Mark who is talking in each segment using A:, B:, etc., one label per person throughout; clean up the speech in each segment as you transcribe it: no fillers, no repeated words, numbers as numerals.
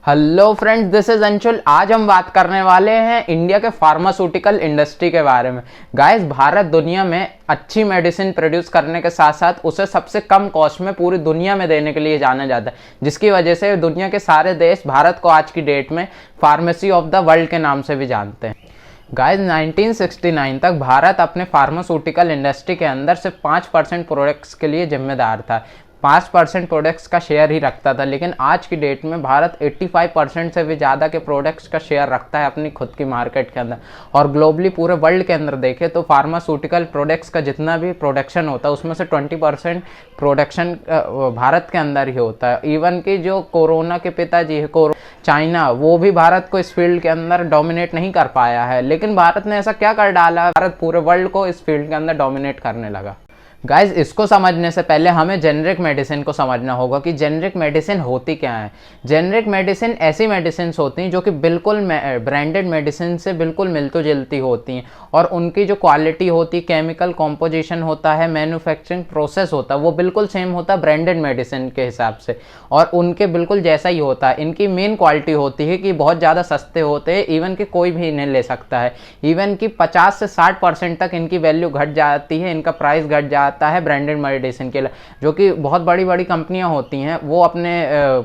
A: Hello friends, this is Anshul. आज हम बात करने वाले हैं इंडिया के फार्मास्यूटिकल इंडस्ट्री के बारे में। गाइस, भारत दुनिया में अच्छी मेडिसिन प्रोड्यूस करने के साथ साथ उसे सबसे कम कॉस्ट में पूरी दुनिया में देने के लिए जाना जाता है, जिसकी वजह से दुनिया के सारे देश भारत को आज की डेट में फार्मेसी ऑफ द वर्ल्ड के नाम से भी जानते हैं। गाइस, 1969 तक भारत अपने फार्मास्यूटिकल इंडस्ट्री के अंदर सिर्फ 5% प्रोडक्ट्स के लिए जिम्मेदार था। 5% प्रोडक्ट्स का शेयर ही रखता था, लेकिन आज की डेट में भारत 85% से भी ज़्यादा के प्रोडक्ट्स का शेयर रखता है अपनी खुद की मार्केट के अंदर। और ग्लोबली पूरे वर्ल्ड के अंदर देखें तो फार्मास्यूटिकल प्रोडक्ट्स का जितना भी प्रोडक्शन होता है उसमें से 20% प्रोडक्शन भारत के अंदर ही होता है। इवन कि जो कोरोना के पिताजी है चाइना, वो भी भारत को इस फील्ड के अंदर डोमिनेट नहीं कर पाया है, लेकिन भारत ने ऐसा क्या कर डाला, भारत पूरे वर्ल्ड को इस फील्ड के अंदर डोमिनेट करने लगा। गाइस, इसको समझने से पहले हमें जेनरिक मेडिसिन को समझना होगा कि जेनरिक मेडिसिन होती क्या है। जेनरिक मेडिसिन ऐसी मेडिसिन होती हैं जो कि बिल्कुल ब्रांडेड मेडिसिन से बिल्कुल मिलती जुलती होती हैं, और उनकी जो क्वालिटी होती है, केमिकल कॉम्पोजिशन होता है, मैन्युफैक्चरिंग प्रोसेस होता है, वो बिल्कुल सेम होता है ब्रांडेड मेडिसिन के हिसाब से, और उनके बिल्कुल जैसा ही होता है। इनकी मेन क्वालिटी होती है कि बहुत ज़्यादा सस्ते होते हैं, इवन कि कोई भी इन्हें ले सकता है। इवन कि 50 से 60% तक इनकी वैल्यू घट जाती है, इनका प्राइस घट जाता है ब्रांडेड मेडिसिन के लिए। जो कि बहुत बड़ी बड़ी कंपनियां होती हैं वो अपने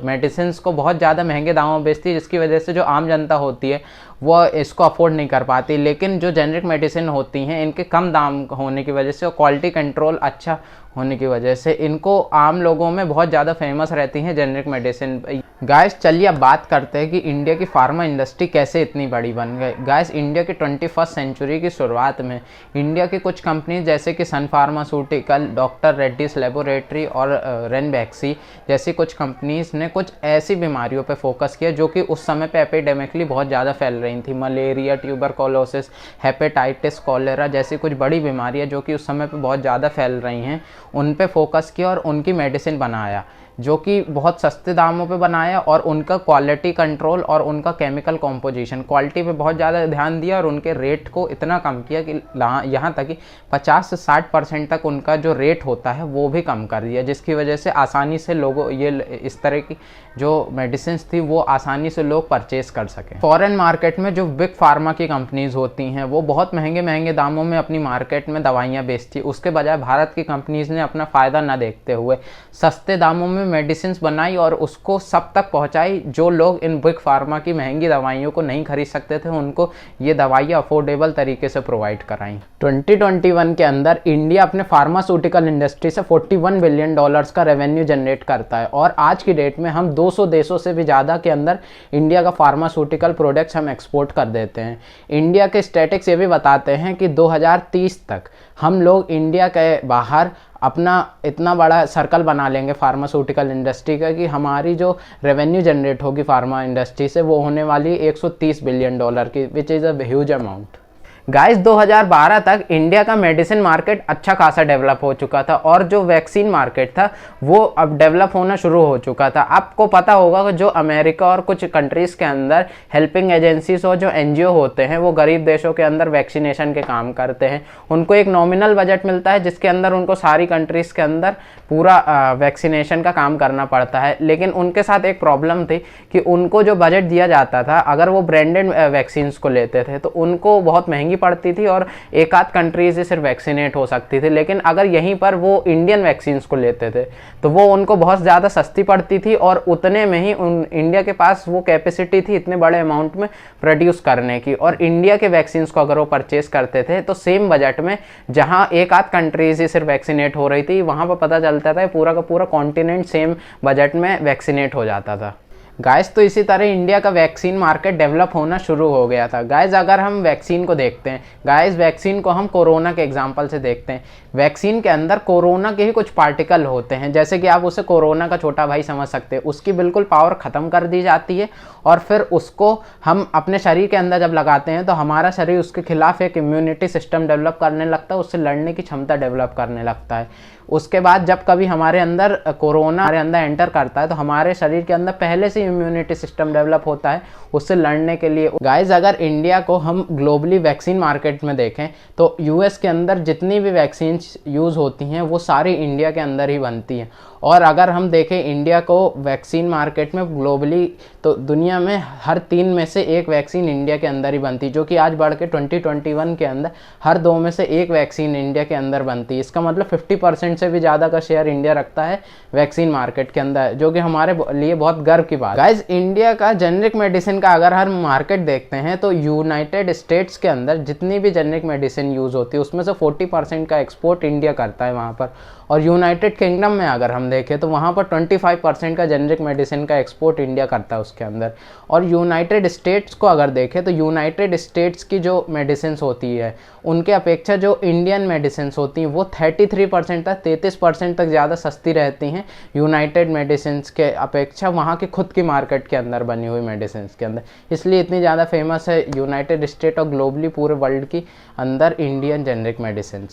A: मेडिसिन को बहुत ज़्यादा महंगे दामों में बेचती है, जिसकी वजह से जो आम जनता होती है वो इसको अफोर्ड नहीं कर पाती। लेकिन जो जेनरिक मेडिसिन होती हैं इनके कम दाम होने की वजह से और क्वालिटी कंट्रोल अच्छा होने की वजह से इनको आम लोगों में बहुत ज़्यादा फेमस रहती हैं जेनरिक मेडिसिन। गाइस, चलिए अब बात करते हैं कि इंडिया की फार्मा इंडस्ट्री कैसे इतनी बड़ी बन गई। गाइस, इंडिया की 21st सेंचुरी की शुरुआत में इंडिया की कुछ कंपनी जैसे कि सन फार्मास्यूटिकल, डॉक्टर रेड्डीज लेबोरेटरी और रेनबैक्सी जैसी कुछ कंपनीज ने कुछ ऐसी बीमारियों पर फोकस किया जो कि उस समय पे एपिडेमिकली बहुत ज़्यादा फैल रही थी। मलेरिया, ट्यूबरकुलोसिस, हेपेटाइटिस, कॉलेरा जैसी कुछ बड़ी बीमारियां जो कि उस समय पे बहुत ज़्यादा फैल रही हैं, उन पे फोकस किया और उनकी मेडिसिन बनाया, जो कि बहुत सस्ते दामों पे बनाया, और उनका क्वालिटी कंट्रोल और उनका केमिकल कॉम्पोजिशन क्वालिटी पे बहुत ज़्यादा ध्यान दिया, और उनके रेट को इतना कम किया कि यहाँ तक कि 50 से 60% तक उनका जो रेट होता है वो भी कम कर दिया, जिसकी वजह से आसानी से लोगों ये इस तरह की जो मेडिसिन थी वो आसानी से लोग परचेज कर सकें। फॉरेन मार्केट में जो बिग फार्मा की कंपनीज होती हैं वो बहुत महंगे महंगे दामों में अपनी मार्केट में दवाइयाँ बेचती, उसके बजाय भारत की कंपनीज ने अपना फ़ायदा न देखते हुए सस्ते दामों में मेडिसिन बनाई और उसको सब तक पहुंचाई। जो लोग इन बिग फार्मा की महंगी दवाइयों को नहीं खरीद सकते थे उनको ये दवाइयाँ अफोर्डेबल तरीके से प्रोवाइड कराई। 2021 के अंदर इंडिया अपने फार्मास्यूटिकल इंडस्ट्री से $41 बिलियन का रेवेन्यू जनरेट करता है, और आज की डेट में हम 200 देशों से भी ज़्यादा के अंदर इंडिया का फार्मास्यूटिकल प्रोडक्ट्स हम एक्सपोर्ट कर देते हैं। इंडिया के स्टैटिक्स ये भी बताते हैं कि 2030 तक हम लोग इंडिया के बाहर अपना इतना बड़ा सर्कल बना लेंगे फार्मास्यूटिकल इंडस्ट्री का कि हमारी जो रेवेन्यू जनरेट होगी फार्मा इंडस्ट्री से वो होने वाली $130 बिलियन की, which is a huge amount. Guys, 2012 तक इंडिया का मेडिसिन मार्केट अच्छा खासा डेवलप हो चुका था, और जो वैक्सीन मार्केट था वो अब डेवलप होना शुरू हो चुका था। आपको पता होगा कि जो अमेरिका और कुछ कंट्रीज़ के अंदर हेल्पिंग एजेंसीज और जो एनजीओ होते हैं वो गरीब देशों के अंदर वैक्सीनेशन के काम करते हैं। उनको एक नॉमिनल बजट मिलता है जिसके अंदर उनको सारी कंट्रीज़ के अंदर पूरा वैक्सीनेशन का काम करना पड़ता है, लेकिन उनके साथ एक प्रॉब्लम थी कि उनको जो बजट दिया जाता था अगर वो ब्रांडेड वैक्सीन्स को लेते थे तो उनको बहुत महंगी पड़ती थी और एक आध कंट्री से सिर्फ वैक्सीनेट हो सकती थी। लेकिन अगर यहीं पर वो इंडियन वैक्सीन्स को लेते थे तो वो उनको बहुत ज़्यादा सस्ती पड़ती थी, और उतने में ही इंडिया के पास वो कैपेसिटी थी इतने बड़े अमाउंट में प्रोड्यूस करने की। और इंडिया के वैक्सीन्स को अगर वो परचेस करते थे तो सेम बजट में जहाँ एक आध कंट्री से सिर्फ वैक्सीनेट हो रही थी वहाँ पर पता चलता था पूरा का पूरा कॉन्टिनेंट सेम बजट में वैक्सीनेट हो जाता था। गाइस, तो इसी तरह इंडिया का वैक्सीन मार्केट डेवलप होना शुरू हो गया था। गाइस, अगर हम वैक्सीन को देखते हैं, गाइस वैक्सीन को हम कोरोना के एग्जांपल से देखते हैं। वैक्सीन के अंदर कोरोना के ही कुछ पार्टिकल होते हैं, जैसे कि आप उसे कोरोना का छोटा भाई समझ सकते हैं। उसकी बिल्कुल पावर ख़त्म कर दी जाती है, और फिर उसको हम अपने शरीर के अंदर जब लगाते हैं तो हमारा शरीर उसके खिलाफ एक इम्यूनिटी सिस्टम डेवलप करने लगता है, उससे लड़ने की क्षमता डेवलप करने लगता है। उसके बाद जब कभी हमारे अंदर कोरोना हमारे अंदर एंटर करता है तो हमारे शरीर के अंदर पहले से इम्यूनिटी सिस्टम डेवलप होता है उससे लड़ने के लिए। गाइज अगर इंडिया को हम ग्लोबली वैक्सीन मार्केट में देखें तो यूएस के अंदर जितनी भी वैक्सीन यूज़ होती हैं वो सारी इंडिया के अंदर ही बनती हैं। और अगर हम देखें इंडिया को वैक्सीन मार्केट में ग्लोबली तो दुनिया में हर 3 में से 1 वैक्सीन इंडिया के अंदर ही बनती, जो कि आज बढ़ के 2021 के अंदर हर 2 में से 1 वैक्सीन इंडिया के अंदर बनती है। इसका मतलब 50% से भी ज़्यादा का शेयर इंडिया रखता है वैक्सीन मार्केट के अंदर, जो कि हमारे लिए बहुत गर्व की बात है। गाइज इंडिया का जेनरिक मेडिसिन का अगर हर मार्केट देखते हैं तो यूनाइटेड स्टेट्स के अंदर जितनी भी जेनरिक मेडिसिन यूज़ होती है उसमें से 40% का एक्सपोर्ट इंडिया करता है वहाँ पर। और यूनाइटेड किंगडम में अगर हम देखें तो वहाँ पर 25% का जेनरिक मेडिसिन का एक्सपोर्ट इंडिया करता है उसके अंदर। और यूनाइटेड स्टेट्स को अगर देखें तो यूनाइटेड स्टेट्स की जो मेडिसिन होती है उनके अपेक्षा जो इंडियन मेडिसिन होती हैं वो 33% तक 33% तक ज़्यादा सस्ती रहती हैं यूनाइटेड मेडिसिन के अपेक्षा वहाँ की खुद की मार्केट के अंदर बनी हुई मेडिसिन के अंदर। इसलिए इतनी ज़्यादा फेमस है यूनाइटेड स्टेट और ग्लोबली पूरे वर्ल्ड की अंदर इंडियन जेनरिक मेडिसिन।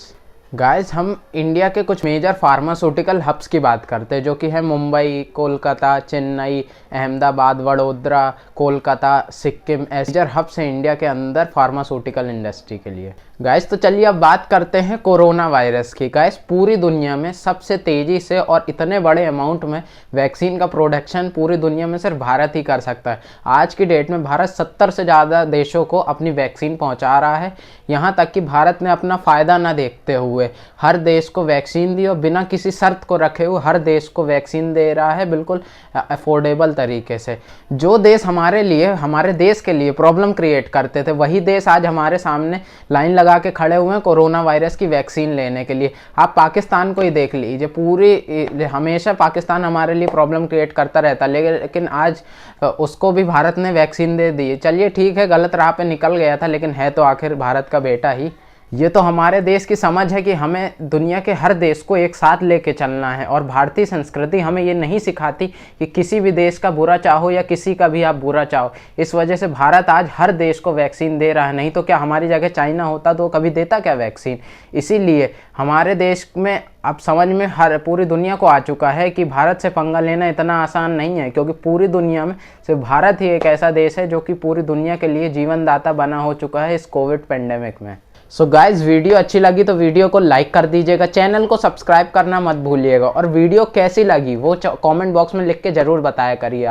A: गाइस हम इंडिया के कुछ मेजर फार्मास्यूटिकल हब्स की बात करते हैं, जो कि है मुंबई, कोलकाता, चेन्नई, अहमदाबाद, वडोदरा, कोलकाता, सिक्किम। मेजर हब्स हैं इंडिया के अंदर फार्मास्यूटिकल इंडस्ट्री के लिए। गाइस तो चलिए अब बात करते हैं कोरोना वायरस की। गाइस पूरी दुनिया में सबसे तेज़ी से और इतने बड़े अमाउंट में वैक्सीन का प्रोडक्शन पूरी दुनिया में सिर्फ भारत ही कर सकता है। आज की डेट में भारत 70 से ज़्यादा देशों को अपनी वैक्सीन पहुंचा रहा है। यहाँ तक कि भारत ने अपना फ़ायदा न देखते हुए हर देश को वैक्सीन दी और बिना किसी शर्त को रखे हुए हर देश को वैक्सीन दे रहा है बिल्कुल अफोर्डेबल तरीके से। जो देश हमारे लिए, हमारे देश के लिए प्रॉब्लम क्रिएट करते थे, वही देश आज हमारे सामने लाइन लगा के खड़े हुए हैं कोरोना वायरस की वैक्सीन लेने के लिए। आप पाकिस्तान को ही देख लीजिए, पूरी हमेशा पाकिस्तान हमारे लिए प्रॉब्लम क्रिएट करता रहता, लेकिन आज उसको भी भारत ने वैक्सीन दे दी। चलिए ठीक है, गलत राह पे निकल गया था, लेकिन है तो आखिर भारत का बेटा ही। ये तो हमारे देश की समझ है कि हमें दुनिया के हर देश को एक साथ लेके चलना है। और भारतीय संस्कृति हमें ये नहीं सिखाती कि किसी भी देश का बुरा चाहो या किसी का भी आप बुरा चाहो। इस वजह से भारत आज हर देश को वैक्सीन दे रहा है। नहीं तो क्या हमारी जगह चाइना होता तो कभी देता क्या वैक्सीन? इसीलिए हमारे देश में अब समझ में हर पूरी दुनिया को आ चुका है कि भारत से पंगा लेना इतना आसान नहीं है, क्योंकि पूरी दुनिया में सिर्फ भारत ही एक ऐसा देश है जो कि पूरी दुनिया के लिए जीवनदाता बना हो चुका है इस कोविड पेंडेमिक में। सो गाइज वीडियो अच्छी लगी तो वीडियो को लाइक कर दीजिएगा, चैनल को सब्सक्राइब करना मत भूलिएगा। और वीडियो कैसी लगी वो कमेंट बॉक्स में लिख के ज़रूर बताया करिए।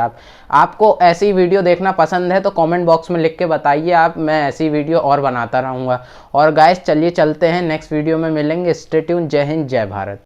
A: आपको ऐसी वीडियो देखना पसंद है तो कमेंट बॉक्स में लिख के बताइए आप, मैं ऐसी वीडियो और बनाता रहूँगा। और गाइज चलिए चलते हैं, नेक्स्ट वीडियो में मिलेंगे। Stay tune. जय हिंद, जय भारत।